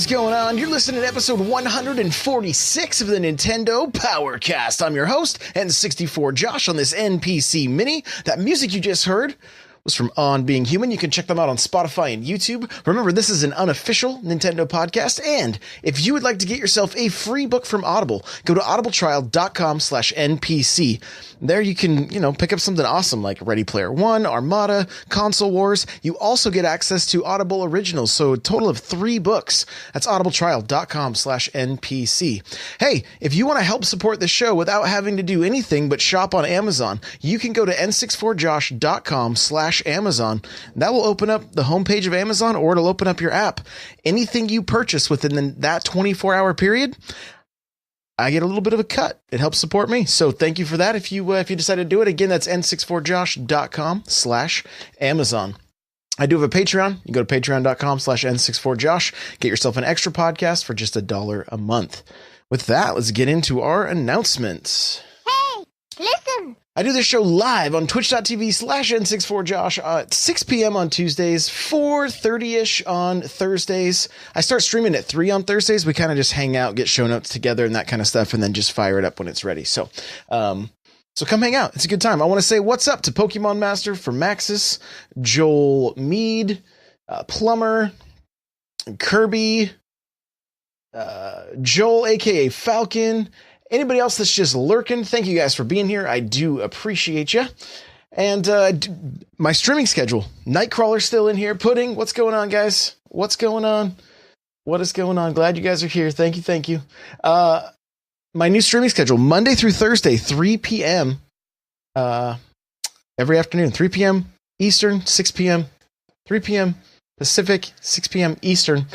going on? You're listening to episode 146 of the Nintendo Powercast. I'm your host, N64 Josh, on this NPC Mini. That music you just heard was from On Being Human. You can check them out on Spotify and YouTube. Remember, this is an unofficial Nintendo podcast, and if you would like to get yourself a free book from Audible, go to audibletrial.com/NPC. There you can, pick up something awesome like Ready Player One, Armada, Console Wars. You also get access to Audible Originals, so a total of 3 books. That's audibletrial.com/NPC. Hey, if you want to help support the show without having to do anything but shop on Amazon, you can go to n64josh.com/Amazon. That will open up the homepage of Amazon, or it'll open up your app. Anything you purchase within that 24-hour period, I get a little bit of a cut. It helps support me. So thank you for that. If you decide to do it, again, that's n64josh.com/Amazon. I do have a Patreon. You can go to patreon.com/n64josh. Get yourself an extra podcast for just $1 a month. With that, let's get into our announcements. Hey, listen. I do this show live on twitch.tv/n64josh at 6 p.m. on Tuesdays, 4:30-ish on Thursdays. I start streaming at 3 on Thursdays. We kind of just hang out, get show notes together and that kind of stuff, and then just fire it up when it's ready. So come hang out. It's a good time. I want to say what's up to Pokemon Master for Maxis, Joel Mead, Plumber, Kirby, Joel, aka Falcon, anybody else that's just lurking. Thank you guys for being here. I do appreciate you. And my streaming schedule. Nightcrawler's still in here. Pudding, what's going on, guys? What's going on? What is going on? Glad you guys are here. Thank you. My new streaming schedule, Monday through Thursday, 3 p.m. Every afternoon, 3 p.m. Eastern, 6 p.m. 3 p.m. Pacific, 6 p.m. Eastern.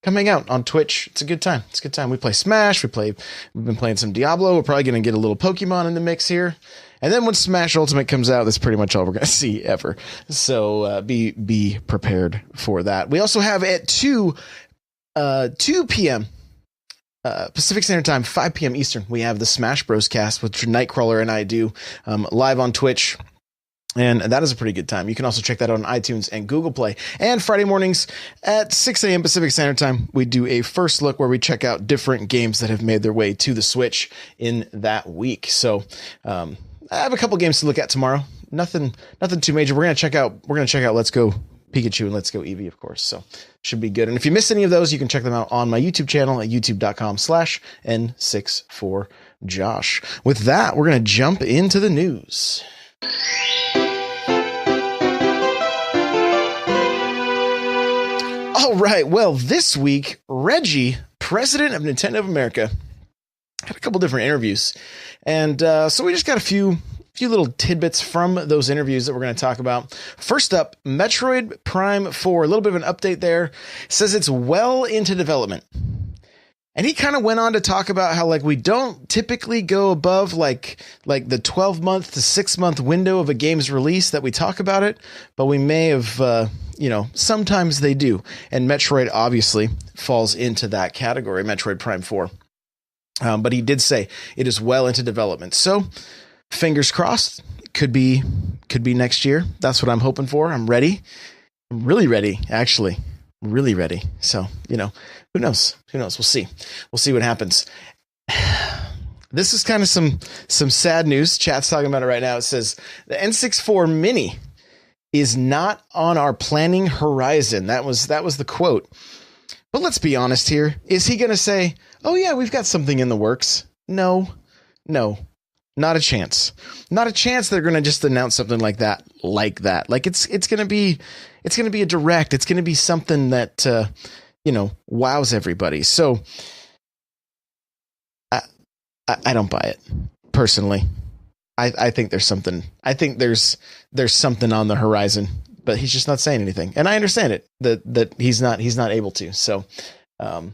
Come hang out on Twitch. It's a good time. We play Smash. We've been playing some Diablo. We're probably going to get a little Pokemon in the mix here. And then when Smash Ultimate comes out, that's pretty much all we're going to see ever. So be prepared for that. We also have at 2 p.m. Pacific Standard Time, 5 p.m. Eastern, we have the Smash Bros. Cast, which Nightcrawler and I do live on Twitch. And that is a pretty good time. You can also check that out on iTunes and Google Play. And Friday mornings at 6 a.m. Pacific Standard Time, we do a first look where we check out different games that have made their way to the Switch in that week. So I have a couple games to look at tomorrow. Nothing too major. We're gonna check out Let's Go Pikachu and Let's Go Eevee, of course. So should be good. And if you missed any of those, you can check them out on my YouTube channel at youtube.com/n64josh. With that, we're gonna jump into the news. All right. Well, this week, Reggie, president of Nintendo of America, had a couple different interviews. And so we just got a few little tidbits from those interviews that we're going to talk about. First up, Metroid Prime 4, a little bit of an update there. Says it's well into development. And he kind of went on to talk about how we don't typically go above the 12-month to 6-month window of a game's release that we talk about it, but we may have, sometimes they do. And Metroid obviously falls into that category, Metroid Prime 4. But he did say it is well into development. So fingers crossed, could be next year. That's what I'm hoping for. I'm ready. I'm really ready, actually. Really ready. So, who knows? We'll see. We'll see what happens. This is kind of some sad news. Chat's talking about it right now. It says the N64 Mini is not on our planning horizon. That was the quote. But let's be honest here. Is he going to say, "Oh yeah, we've got something in the works"? No, not a chance. Not a chance. They're going to just announce something like that. It's going to be a direct. It's going to be something that, wows everybody. So I don't buy it personally. I think there's something. I think there's something on the horizon, but he's just not saying anything. And I understand it that he's not able to. So, and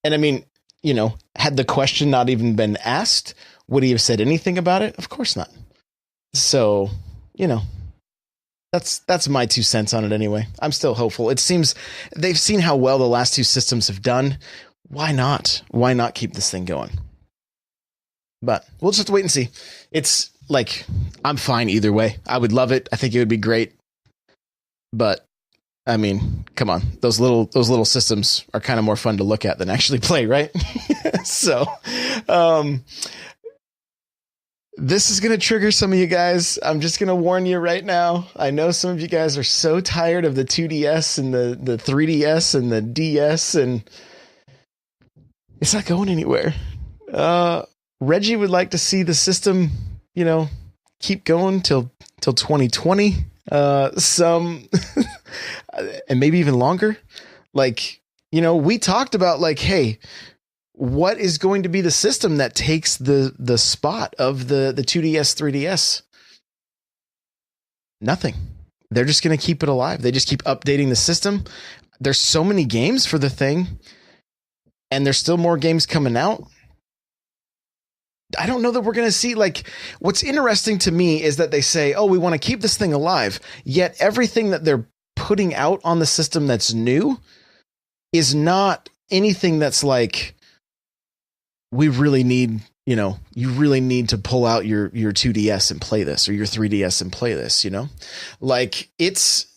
I mean, had the question not even been asked, would he have said anything about it? Of course not. So, that's my 2 cents on it anyway. I'm still hopeful. It seems they've seen how well the last 2 systems have done. Why not? Why not keep this thing going? But we'll just have to wait and see. It's I'm fine either way. I would love it. I think it would be great. But I mean, come on, those little systems are kind of more fun to look at than actually play, right? So, this is going to trigger some of you guys. I'm just going to warn you right now. I know some of you guys are so tired of the 2DS and the 3DS and the DS, and it's not going anywhere. Reggie would like to see the system, keep going till 2020. And maybe even longer. Like, we talked about like, hey, what is going to be the system that takes the spot of the 2DS, 3DS? Nothing. They're just going to keep it alive. They just keep updating the system. There's so many games for the thing, and there's still more games coming out. I don't know that we're going to see, like, what's interesting to me is that they say, oh, we want to keep this thing alive. Yet everything that they're putting out on the system that's new is not anything that's like, we really need, you really need to pull out your 2DS and play this, or your 3DS and play this, like it's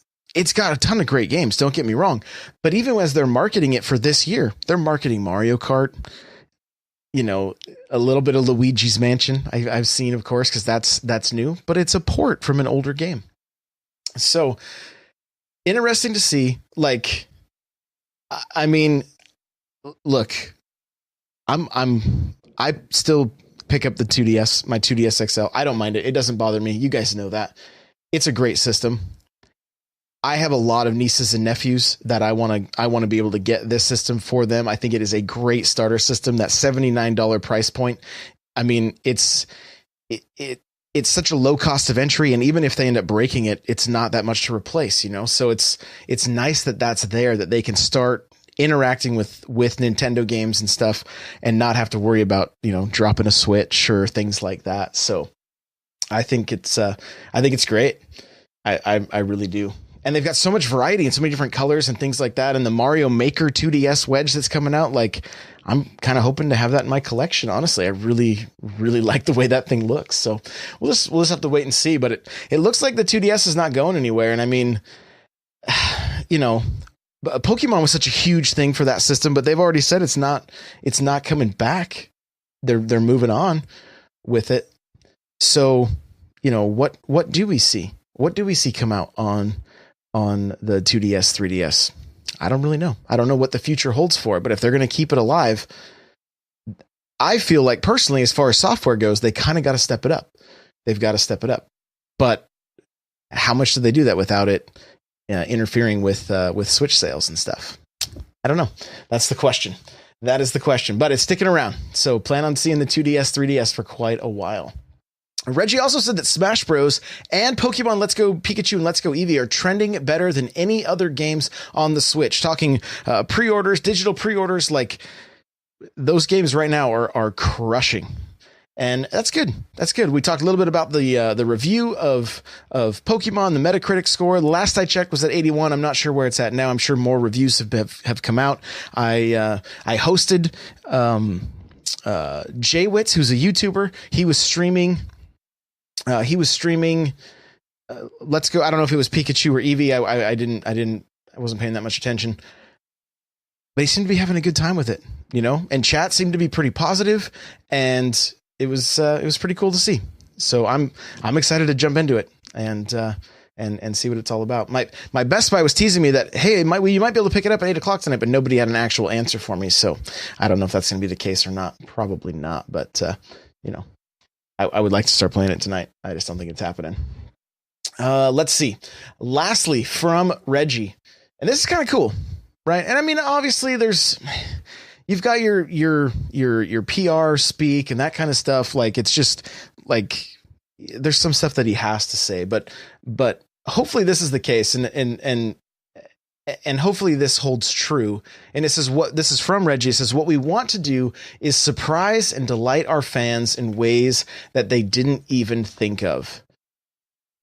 got a ton of great games. Don't get me wrong. But even as they're marketing it for this year, they're marketing Mario Kart, a little bit of Luigi's Mansion. I've seen, of course, because that's new, but it's a port from an older game. So interesting to see. Like, I mean, look, I still pick up the 2DS, my 2DS XL. I don't mind it. It doesn't bother me. You guys know that. It's a great system. I have a lot of nieces and nephews that I want to be able to get this system for them. I think it is a great starter system. That $79 price point. I mean, it's such a low cost of entry, and even if they end up breaking it, it's not that much to replace, So it's nice that that's there, that they can start interacting with Nintendo games and stuff and not have to worry about, dropping a Switch or things like that. So I think it's great. I really do. And they've got so much variety and so many different colors and things like that. And the Mario Maker 2DS wedge that's coming out, like, I'm kind of hoping to have that in my collection. Honestly, I really, really like the way that thing looks. So we'll just have to wait and see. But it looks like the 2DS is not going anywhere. And I mean, Pokemon was such a huge thing for that system, but they've already said it's not coming back. They're moving on with it. So, what do we see? What do we see come out on the 2DS, 3DS? I don't really know. I don't know what the future holds for it, but if they're going to keep it alive, I feel like personally, as far as software goes, they kind of got to step it up. They've got to step it up. But how much do they do that without it interfering with Switch sales and stuff? I don't know. That's the question. That is the question, but it's sticking around. So plan on seeing the 2DS, 3DS for quite a while. Reggie also said that Smash Bros. And Pokemon Let's Go Pikachu and Let's Go Eevee are trending better than any other games on the Switch. Talking pre-orders, digital pre-orders, like those games right now are crushing. And that's good. That's good. We talked a little bit about the review of Pokemon, the Metacritic score. The last I checked was at 81. I'm not sure where it's at now. I'm sure more reviews have come out. I hosted Jaywitz, who's a YouTuber. He was streaming. Let's Go. I don't know if it was Pikachu or Eevee. I wasn't paying that much attention, but he seemed to be having a good time with it, and chat seemed to be pretty positive, and it was pretty cool to see. So I'm excited to jump into it and see what it's all about. My Best Buy was teasing me that, hey, you might be able to pick it up at 8:00 tonight, but nobody had an actual answer for me. So I don't know if that's going to be the case or not. Probably not, but I would like to start playing it tonight. I just don't think it's happening. Let's see. Lastly, from Reggie, and this is kind of cool, right? And I mean, obviously, you've got your PR speak and that kind of stuff. Like, it's just like there's some stuff that he has to say, but hopefully this is the case, and hopefully this holds true. And this is from Reggie. It says, what we want to do is surprise and delight our fans in ways that they didn't even think of.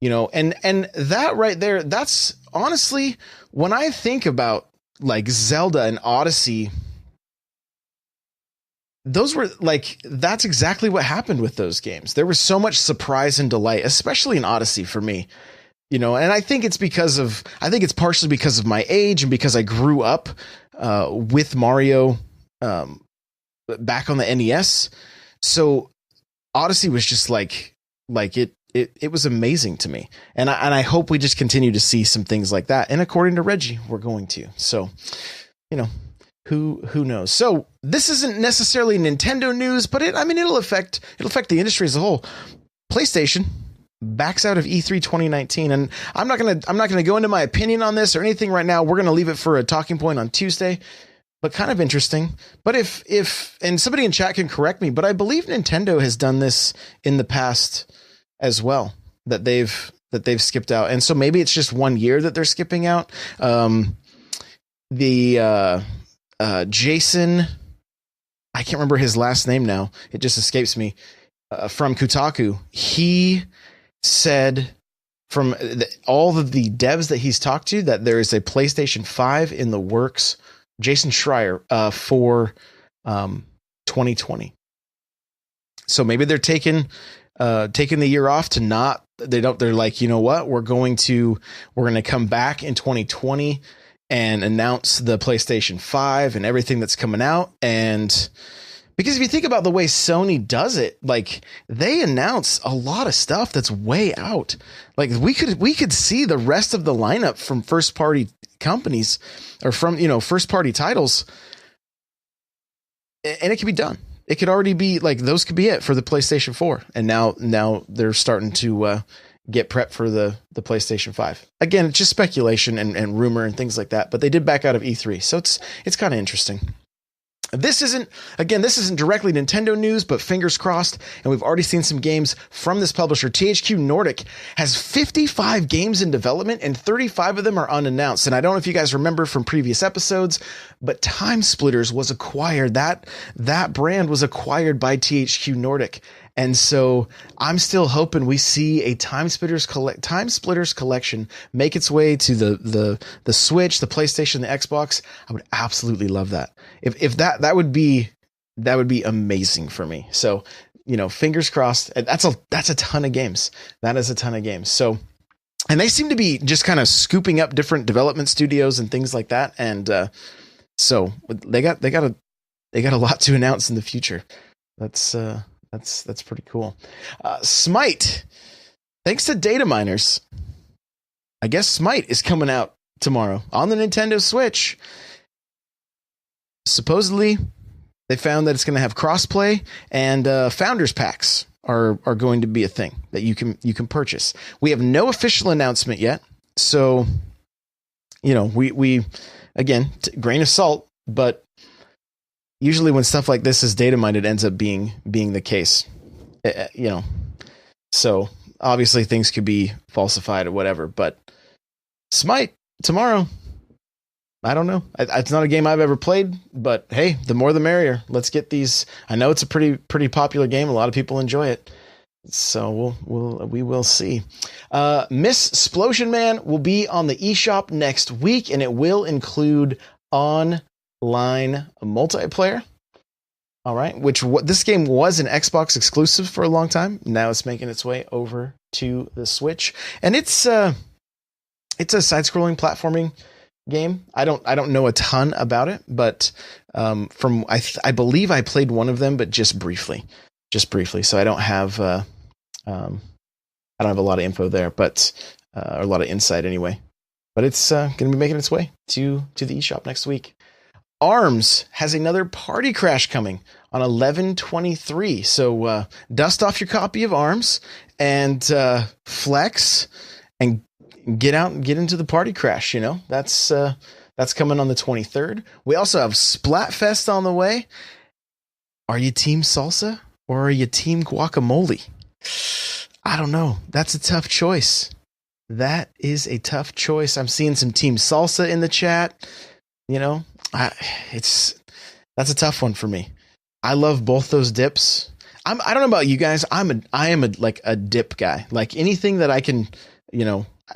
And that right there, that's honestly, when I think about like Zelda and Odyssey, those were like, that's exactly what happened with those games. There was so much surprise and delight, especially in Odyssey for me. and I think it's partially because of my age and because I grew up with Mario back on the NES. So Odyssey was just like it was amazing to me. And I hope we just continue to see some things like that. And according to Reggie, we're going to. So, who knows? So this isn't necessarily Nintendo news, but it'll affect the industry as a whole. PlayStation backs out of E3 2019, and I'm not gonna go into my opinion on this or anything right now. We're gonna leave it for a talking point on Tuesday. But kind of interesting. But if and somebody in chat can correct me, but I believe Nintendo has done this in the past as well, that they've skipped out, and so maybe it's just 1 year that they're skipping out. Jason, I can't remember his last name now. It just escapes me. From Kotaku, he said from all of the devs that he's talked to that there is a PlayStation 5 in the works. Jason Schreier for 2020. So maybe they're taking the year off to not. They're like, you know what? We're going to come back in 2020 and announce the PlayStation 5 and everything that's coming out. And because if you think about the way Sony does it, like they announce a lot of stuff that's way out. Like we could see the rest of the lineup from first party companies or from first party titles, and it could be done. It could already be like those could be it for the PlayStation 4, and now they're starting to get prepped for the PlayStation 5. Again, it's just speculation and rumor and things like that, but they did back out of E3, so it's kind of interesting. This isn't directly Nintendo news, but fingers crossed. And we've already seen some games from this publisher. THQ Nordic has 55 games in development and 35 of them are unannounced. And I don't know if you guys remember from previous episodes, but Time Splitters was acquired. That brand was acquired by THQ Nordic. And so I'm still hoping we see a Time Splitters collection make its way to the Switch, the PlayStation, the Xbox. I would absolutely love that. If that would be amazing for me. So, fingers crossed. That's a ton of games. That is a ton of games. So, and they seem to be just kind of scooping up different development studios and things like that. And so they got a lot to announce in the future. That's pretty cool. Smite, thanks to data miners, I guess Smite is coming out tomorrow on the Nintendo Switch. Supposedly, they found that it's going to have crossplay, and founders packs are going to be a thing that you can purchase. We have no official announcement yet, so we again, grain of salt, but usually when stuff like this is data mined, it ends up being the case. So obviously things could be falsified or whatever, but Smite tomorrow. I don't know. It's not a game I've ever played, but hey, the more the merrier. Let's get these. I know it's a pretty popular game. A lot of people enjoy it. So we will see. Miss Splosion Man will be on the eShop next week, and it will include online multiplayer. All right, this game was an Xbox exclusive for a long time. Now it's making its way over to the Switch, and it's a side-scrolling platforming game. I don't know a ton about it, but I believe I played one of them, but just briefly. So I don't have a lot of info there, but or a lot of insight anyway. But it's going to be making its way to the eShop next week. ARMS has another Party Crash coming on 11/23. So dust off your copy of ARMS and flex and get out and get into the Party Crash. That's coming on the 23rd. We also have Splatfest on the way. Are you Team Salsa or are you Team Guacamole? I don't know. That's a tough choice. That is a tough choice. I'm seeing some Team Salsa in the chat. That's a tough one for me. I love both those dips. I don't know about you guys. I am a dip guy. Like anything that I can,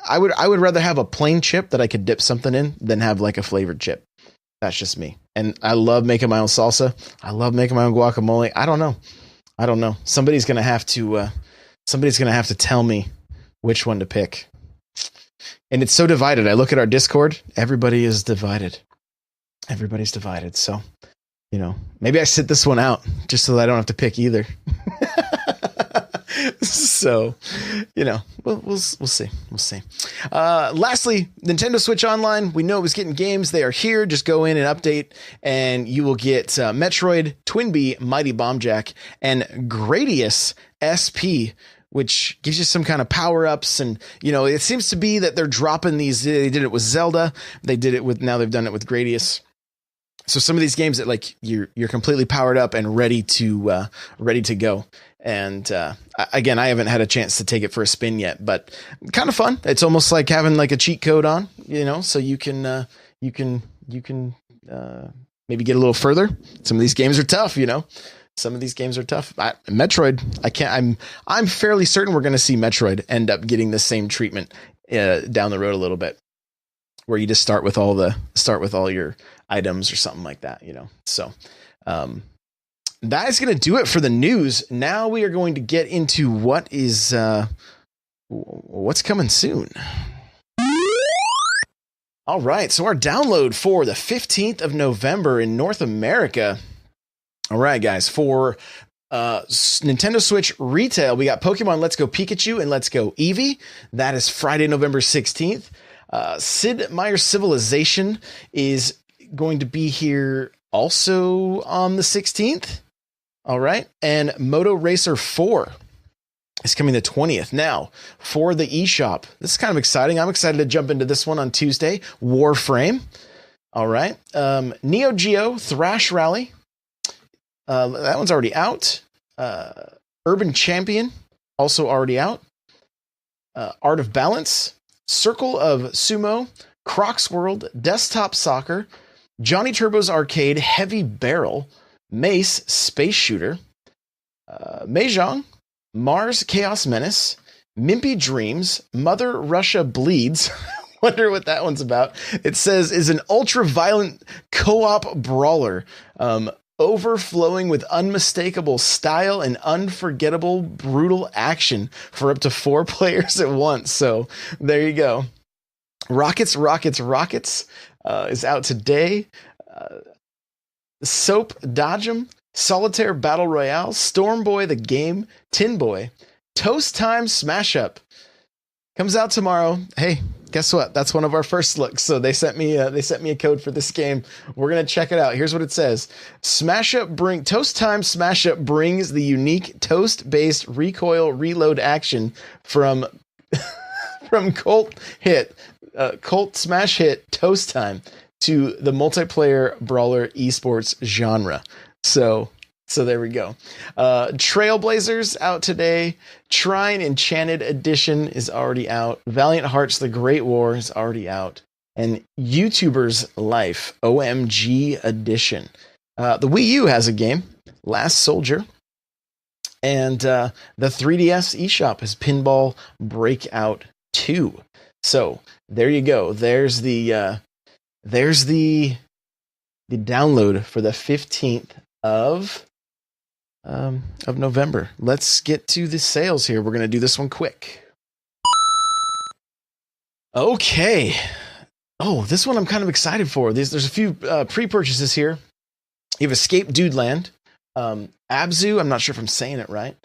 I would rather have a plain chip that I could dip something in than have like a flavored chip. That's just me. And I love making my own salsa. I love making my own guacamole. I don't know. Somebody's going to have to tell me which one to pick. And it's so divided. I look at our Discord. Everybody is divided. Everybody's divided. So, maybe I sit this one out just so that I don't have to pick either. So, we'll see. We'll see. Lastly, Nintendo Switch Online. We know it was getting games. They are here. Just go in and update, and you will get Metroid, Twinbee, Mighty Bomb Jack, and Gradius SP, which gives you some kind of power-ups. And, it seems to be that they're dropping these. They did it with Zelda. Now they've done it with Gradius. So some of these games that like you're completely powered up and ready to go. And again, I haven't had a chance to take it for a spin yet, but kind of fun. It's almost like having like a cheat code on, so you can maybe get a little further. Some of these games are tough, Some of these games are tough. Metroid, I'm fairly certain we're going to see Metroid end up getting the same treatment down the road a little bit, where you just start with all your items or something like that, So, that is going to do it for the news. Now we are going to get into what's coming soon. All right. So our download for the 15th of November in North America. All right, guys, for Nintendo Switch retail, we got Pokemon Let's Go Pikachu and Let's Go Eevee. That is Friday, November 16th. Sid Meier's Civilization is going to be here also on the 16th. All right. And Moto Racer 4 is coming the 20th. Now, for the eShop, this is kind of exciting. I'm excited to jump into this one on Tuesday. Warframe. All right. Neo Geo Thrash Rally. That one's already out. Urban Champion, also already out. Art of Balance. Circle of Sumo. Crocs World. Desktop Soccer. Johnny Turbo's Arcade. Heavy Barrel. Mace, Space Shooter, Mahjong, Mars Chaos Menace, Mimpy Dreams, Mother Russia Bleeds. Wonder what that one's about. It says is an ultra-violent co-op brawler, overflowing with unmistakable style and unforgettable brutal action for up to 4 players at once. So there you go. Rockets is out today. Soap Dodgem, Solitaire Battle Royale, Storm Boy the Game, Tin Boy, Toast Time Smash Up comes out tomorrow. Hey, guess what? That's one of our first looks. So they sent me a code for this game. We're gonna check it out. Here's what it says: Toast Time Smash Up brings the unique toast-based recoil reload action from cult smash hit Toast Time to the multiplayer brawler esports genre. So there we go. Trailblazers out today. Trine Enchanted Edition is already out. Valiant Hearts The Great War is already out. And YouTuber's Life OMG Edition. The Wii U has a game, Last Soldier. And the 3DS eShop has Pinball Breakout 2. So there you go. There's the download for the 15th of November. Let's get to the sales here. We're going to do this one quick. Okay. Oh, this one I'm kind of excited for. There's a few pre-purchases here. You have Escape Dudeland, Abzu, I'm not sure if I'm saying it right.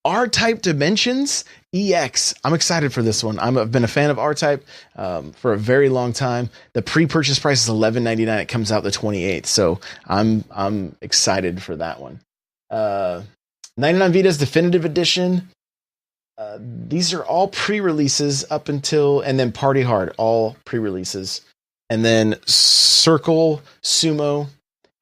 R-Type Dimensions EX. I'm excited for this one. I've been a fan of R-Type for a very long time. The pre-purchase price is $11.99. It comes out the 28th, so I'm excited for that one. 99 Vita's Definitive Edition. These are all pre-releases up until, and then Party Hard, all pre-releases. And then Circle Sumo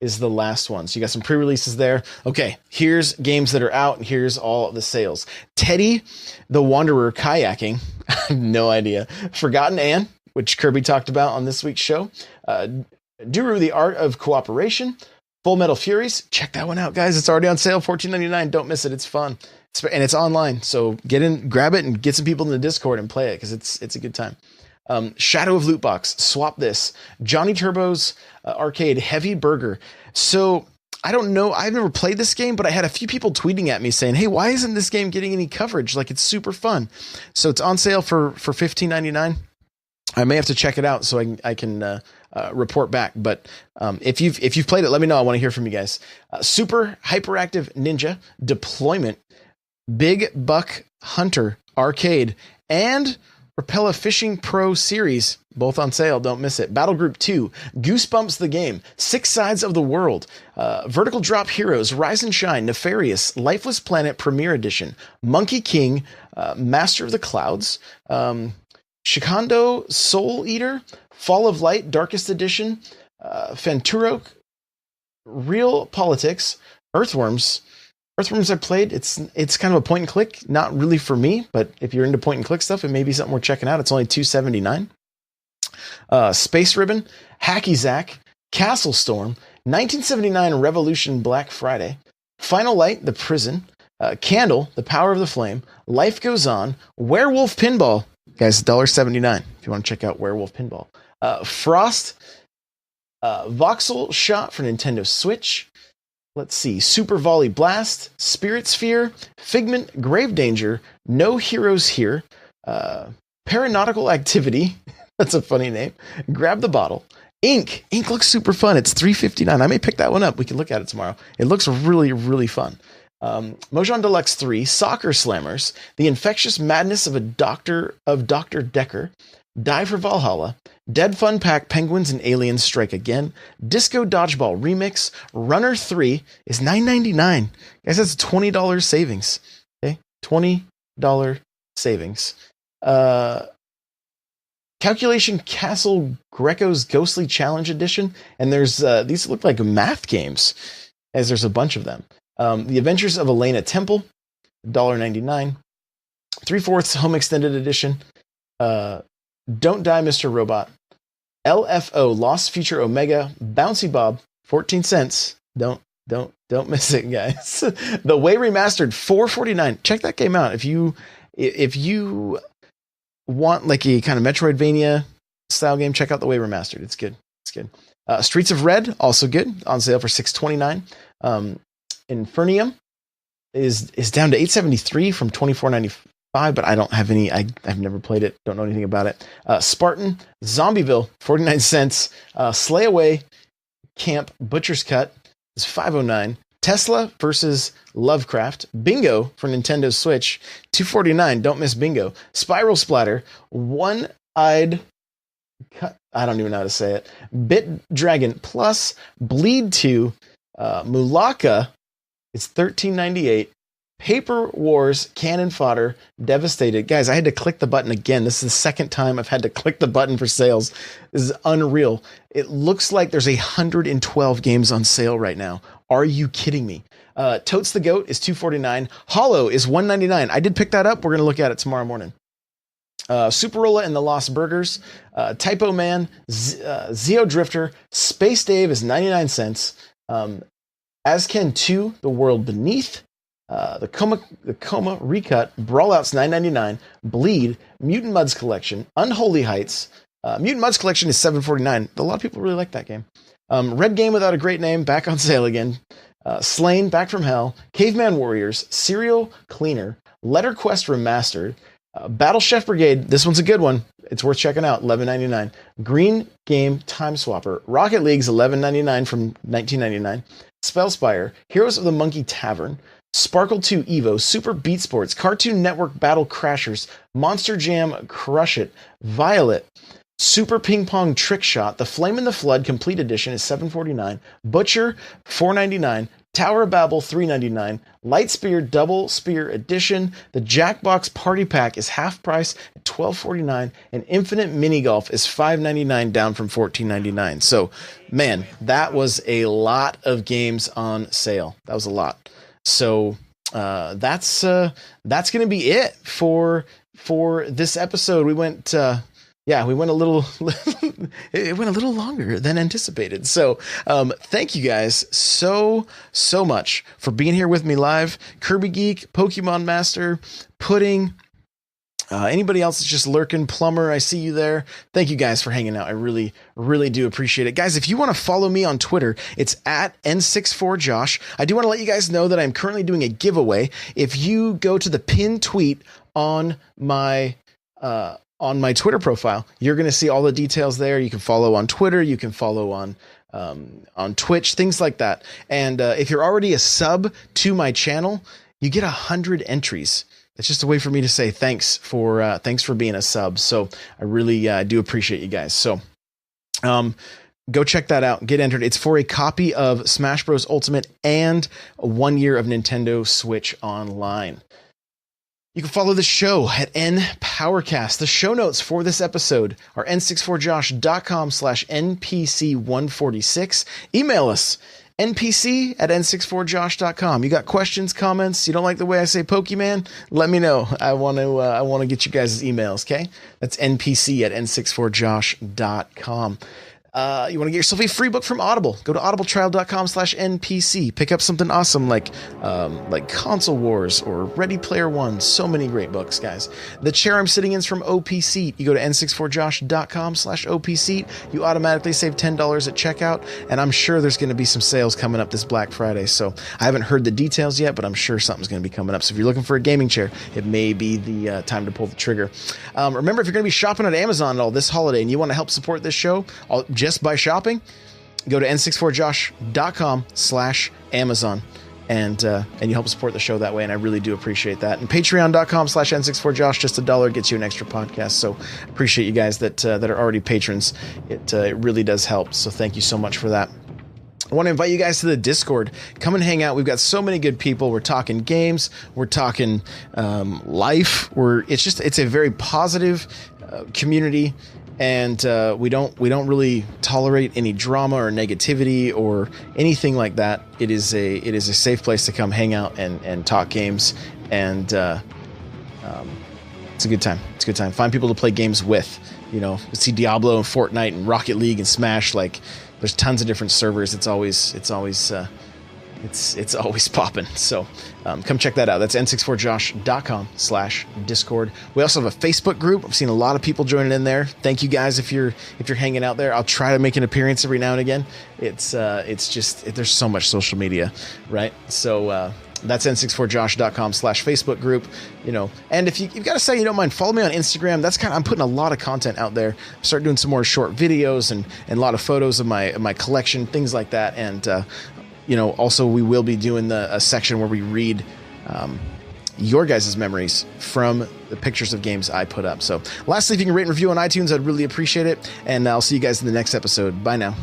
is the last one. So you got some pre-releases there. Okay, here's games that are out, and here's all the sales. Teddy the Wanderer Kayaking. I have no idea. Forgotten Anne, which Kirby talked about on this week's show. Duru the Art of Cooperation. Full Metal Furies. Check that one out, guys. It's already on sale, $14.99. Don't miss it. It's fun. And it's online. So get in, grab it, and get some people in the Discord and play it, because it's a good time. Shadow of Lootbox, Swap This, Johnny Turbo's Arcade, Heavy Burger. So I don't know. I've never played this game, but I had a few people tweeting at me saying, "Hey, why isn't this game getting any coverage? Like, it's super fun." So it's on sale for $15.99. I may have to check it out so I can report back. But if you've played it, let me know. I want to hear from you guys. Super Hyperactive Ninja Deployment, Big Buck Hunter Arcade, and Rapella Fishing Pro Series, both on sale. Don't miss it. Battle Group 2, Goosebumps the Game, Six Sides of the World, Vertical Drop Heroes, Rise and Shine, Nefarious, Lifeless Planet Premier Edition, Monkey King, Master of the Clouds, Shikando Soul Eater, Fall of Light, Darkest Edition, Fanturo, Real Politics, Earthworms. Earthworms I played. It's kind of a point and click, not really for me, but if you're into point and click stuff, it may be something worth checking out. It's only $2.79. Space Ribbon, Hacky Zack, Castle Storm, 1979 Revolution Black Friday, Final Light, The Prison, Candle, The Power of the Flame, Life Goes On, Werewolf Pinball, guys, $1.79 if you want to check out Werewolf Pinball. Frost, Voxel Shot for Nintendo Switch. Let's see, Super Volley Blast, Spirit Sphere, Figment, Grave Danger, No Heroes Here, Paranautical Activity, that's a funny name, Grab the Bottle, Ink looks super fun, it's $3.59, I may pick that one up, we can look at it tomorrow, it looks really, really fun. Mojang Deluxe 3, Soccer Slammers, The Infectious Madness of Dr. Decker, Die for Valhalla, Dead Fun Pack Penguins and Aliens Strike Again, Disco Dodgeball Remix, Runner 3 is $9.99. Guys, that's $20 savings. Okay, $20 savings. Calculation Castle Greco's Ghostly Challenge Edition, and there's these look like math games, as there's a bunch of them. The Adventures of Elena Temple, $1.99. 3/4 Home Extended Edition. Don't Die, Mr. Robot. LFO, Lost Future Omega, Bouncy Bob, 14 cents. Don't miss it, guys. The Way Remastered, $4.49. Check that game out. If you want like a kind of Metroidvania style game, check out The Way Remastered. It's good. Streets of Red, also good. On sale for $6.29. Infernium is down to $8.73 from $24.95. But I don't have any. I've never played it. Don't know anything about it. Spartan, Zombieville, 49 cents. Slay Away, Camp, Butcher's Cut is $5.09. Tesla versus Lovecraft, Bingo for Nintendo Switch, $2.49. Don't miss Bingo. Spiral Splatter, One-Eyed Cut. I don't even know how to say it. Bit Dragon Plus, Bleed 2, Mulaka is $13.98. Paper Wars, Cannon Fodder, Devastated. Guys, I had to click the button again. This is the second time I've had to click the button for sales. This is unreal. It looks like there's 112 games on sale right now. Are you kidding me? Totes the Goat is $2.49. Hollow is $1.99. I did pick that up. We're going to look at it tomorrow morning. Superola and the Lost Burgers, Typo Man, Zeo Drifter, Space Dave is 99 cents. Asken 2, The World Beneath, the Coma Recut, Brawlout's $9.99, Bleed, Mutant Muds Collection, Unholy Heights. Mutant Muds Collection is $7.49. A lot of people really like that game. Red Game Without a Great Name, back on sale again. Slain, Back from Hell, Caveman Warriors, Serial Cleaner, Letter Quest Remastered, Battle Chef Brigade, this one's a good one. It's worth checking out, $11.99. Green Game Time Swapper, Rocket League's $11.99 from $19.99. Spellspire, Heroes of the Monkey Tavern, Sparkle 2 Evo, Super Beat Sports, Cartoon Network Battle Crashers, Monster Jam Crush It, Violet, Super Ping Pong Trick Shot, The Flame in the Flood Complete Edition is $7.49, Butcher $4.99, Tower of Babel $3.99, Light Spear Double Spear Edition, the Jackbox Party Pack is half price at $12.49, and Infinite Mini Golf is $5.99 down from $14.99. So, man, that was a lot of games on sale. That was a lot. So that's going to be it for this episode. We went a little it went a little longer than anticipated. So thank you guys so much for being here with me live. Kirby Geek, Pokemon Master, Pudding, Anybody else that's just lurking, Plumber, I see you there. Thank you guys for hanging out. I really, really do appreciate it. Guys, if you want to follow me on Twitter, it's at N64Josh. I do want to let you guys know that I'm currently doing a giveaway. If you go to the pinned tweet on my Twitter profile, you're going to see all the details there. You can follow on Twitter. You can follow on Twitch, things like that. And if you're already a sub to my channel, you get 100 entries. It's just a way for me to say thanks for being a sub. So I really do appreciate you guys. So go check that out. Get entered. It's for a copy of Smash Bros. Ultimate and 1 year of Nintendo Switch Online. You can follow the show at NPowercast. The show notes for this episode are n64josh.com/NPC146. Email us, npc@n64josh.com. You got questions, comments, you don't like the way I say Pokemon? Let me know. I want to get you guys' emails, okay? That's npc@n64josh.com. You want to get yourself a free book from Audible? Go to audibletrial.com/NPC. Pick up something awesome like Console Wars or Ready Player One. So many great books, guys. The chair I'm sitting in is from Opseat. You go to n64josh.com/Opseat. You automatically save $10 at checkout, and I'm sure there's going to be some sales coming up this Black Friday. So I haven't heard the details yet, but I'm sure something's going to be coming up. So if you're looking for a gaming chair, it may be the time to pull the trigger. Remember, if you're going to be shopping at Amazon all this holiday and you want to help support this show, just by shopping, go to n64josh.com/Amazon and you help support the show that way, and I really do appreciate that. And patreon.com/n64josh, just $1 gets you an extra podcast. So appreciate you guys that are already patrons. It really does help. So thank you so much for that. I want to invite you guys to the Discord. Come and hang out. We've got so many good people. We're talking games. We're talking life. It's a very positive community. And we don't really tolerate any drama or negativity or anything like that. It is a safe place to come hang out and talk games, and it's a good time. It's a good time. Find people to play games with. You know, see Diablo and Fortnite and Rocket League and Smash. Like, there's tons of different servers. It's always popping. So come check that out. That's n64josh.com/Discord. We also have a Facebook group. I've seen a lot of people joining in there. Thank you guys if you're hanging out there. I'll try to make an appearance every now and again. It's just there's so much social media, right? So that's n64josh.com/Facebook group. You know, and if you've got to say you don't mind, follow me on Instagram. I'm putting a lot of content out there. Start doing some more short videos and a lot of photos of my collection, things like that. And you know, also we will be doing a section where we read your guys' memories from the pictures of games I put up. So lastly, if you can rate and review on iTunes, I'd really appreciate it. And I'll see you guys in the next episode. Bye now.